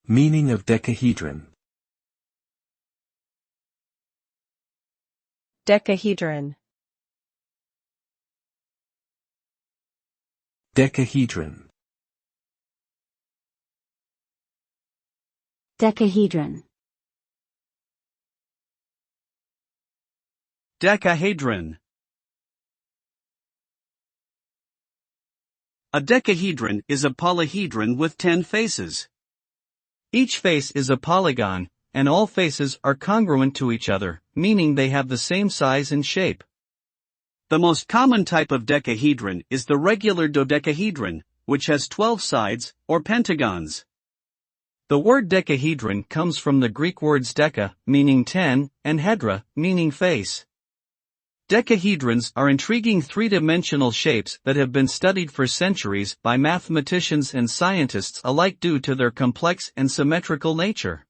Meaning of decahedron. Decahedron. Decahedron. Decahedron. Decahedron. A decahedron is a polyhedron with 10 faces. Each face is a polygon, and all faces are congruent to each other, meaning they have the same size and shape. The most common type of decahedron is the regular dodecahedron, which has 12 sides, or pentagons. The word decahedron comes from the Greek words deca, meaning 10, and hedra, meaning face. Decahedrons are intriguing three-dimensional shapes that have been studied for centuries by mathematicians and scientists alike due to their complex and symmetrical nature.